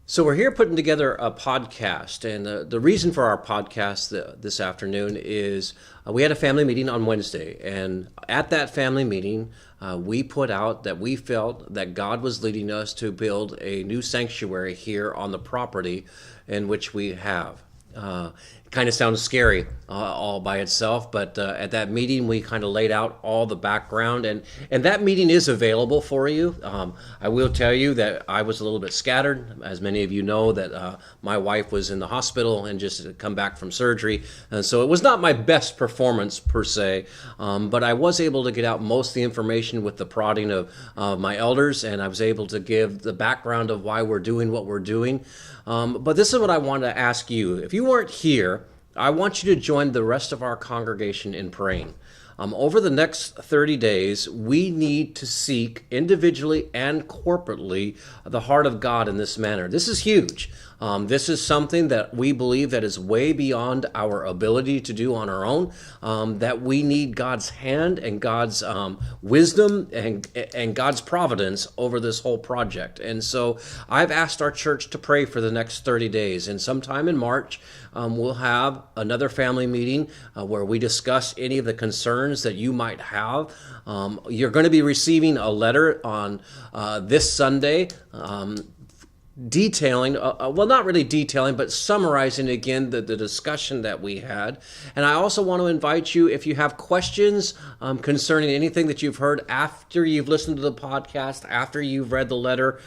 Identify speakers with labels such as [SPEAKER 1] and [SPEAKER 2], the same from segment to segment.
[SPEAKER 1] So we're here putting together a podcast, and the reason for our podcast this afternoon is we had a family meeting on Wednesday, and at that family meeting, we put out that we felt that God was leading us to build a new sanctuary here on the property in which we have. It kind of sounds scary all by itself, but at that meeting we kind of laid out all the background, and that meeting is available for you. I will tell you that I was a little bit scattered, as many of you know that my wife was in the hospital and just had come back from surgery, and so it was not my best performance per se, but I was able to get out most of the information with the prodding of my elders, and I was able to give the background of why we're doing what we're doing. But this is what I wanted to ask you. If you weren't here, I want you to join the rest of our congregation in praying. Over the next 30 days, we need to seek individually and corporately the heart of God in this manner. This is huge. This is something that we believe that is way beyond our ability to do on our own, that we need God's hand and God's wisdom and God's providence over this whole project. And so I've asked our church to pray for the next 30 days. And sometime in March, we'll have another family meeting where we discuss any of the concerns that you might have. You're going to be receiving a letter on this Sunday detailing, well, not really detailing, but summarizing again the discussion that we had. And I also want to invite you, if you have questions concerning anything that you've heard after you've listened to the podcast, after you've read the letter,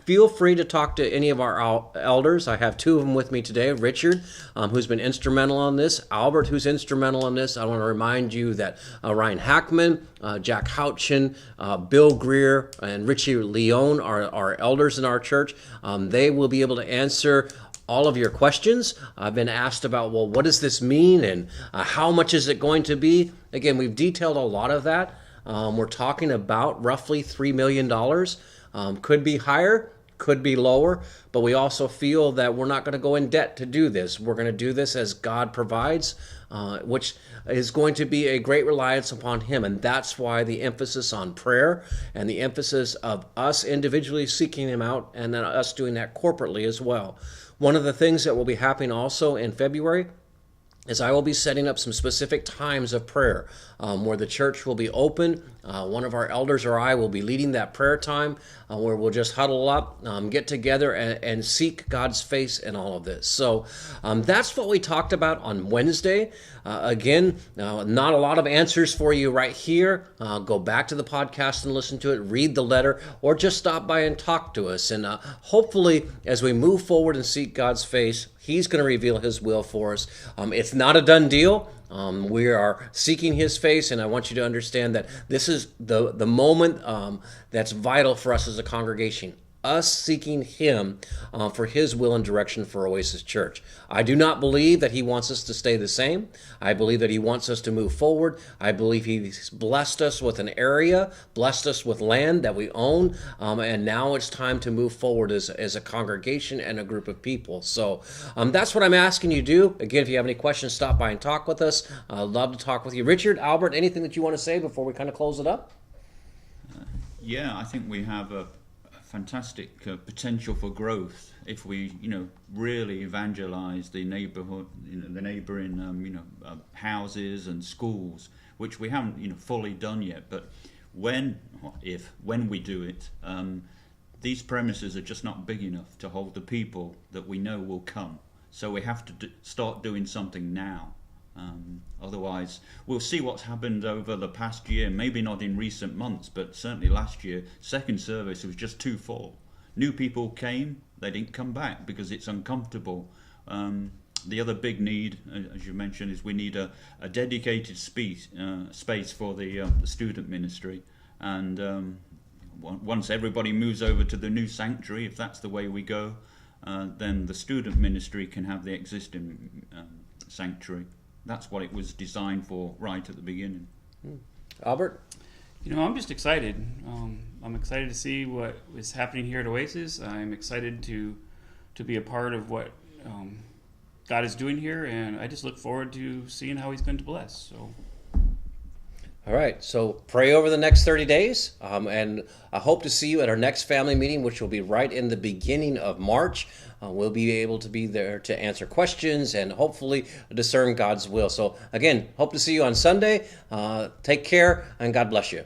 [SPEAKER 1] feel free to talk to any of our elders. I have two of them with me today, Richard, who's been instrumental on this, Albert, who's instrumental on this. I want to remind you that Ryan Hackman, Jack Houchin, Bill Greer, and Richie Leone are elders in our church. They will be able to answer all of your questions. I've been asked about, well, what does this mean and how much is it going to be? Again, we've detailed a lot of that. We're talking about roughly $3 million. Could be higher, could be lower, but we also feel that we're not going to go in debt to do this. We're going to do this as God provides, which is going to be a great reliance upon Him. And that's why the emphasis on prayer and the emphasis of us individually seeking Him out and then us doing that corporately as well. One of the things that will be happening also in February is I will be setting up some specific times of prayer where the church will be open. One of our elders or I will be leading that prayer time where we'll just huddle up, get together, and seek God's face in all of this. So that's what we talked about on Wednesday. Again, not a lot of answers for you right here. Go back to the podcast and listen to it, read the letter, or just stop by and talk to us. And hopefully, as we move forward and seek God's face, He's going to reveal His will for us. It's not a done deal. We are seeking His face, and I want you to understand that this is the moment that's vital for us as a congregation. Us seeking Him for His will and direction for Oasis Church. I do not believe that He wants us to stay the same. I believe that He wants us to move forward. I believe He's blessed us with an area, blessed us with land that we own, and now it's time to move forward as a congregation and a group of people. So that's what I'm asking you to do. Again, if you have any questions, stop by and talk with us. I'd love to talk with you. Richard, Albert, anything that you want to say before we kind of close it up?
[SPEAKER 2] Yeah, I think we have a fantastic potential for growth if we, really evangelize the neighborhood, the neighboring, houses and schools, which we haven't, fully done yet. But when we do it, these premises are just not big enough to hold the people that we know will come. So we have to start doing something now. Otherwise, we'll see what's happened over the past year, maybe not in recent months, but certainly last year, second service was just too full. New people came, they didn't come back because it's uncomfortable. The other big need, as you mentioned, is we need a dedicated space for the student ministry. And once everybody moves over to the new sanctuary, if that's the way we go, then the student ministry can have the existing sanctuary. That's what it was designed for right at the beginning.
[SPEAKER 1] Albert?
[SPEAKER 3] I'm just excited. I'm excited to see what is happening here at Oasis. I'm excited to be a part of what God is doing here, and I just look forward to seeing how He's going to bless. So,
[SPEAKER 1] All right, so pray over the next 30 days, and I hope to see you at our next family meeting, which will be right in the beginning of March. We'll be able to be there to answer questions and hopefully discern God's will. So again, hope to see you on Sunday. Take care, and God bless you.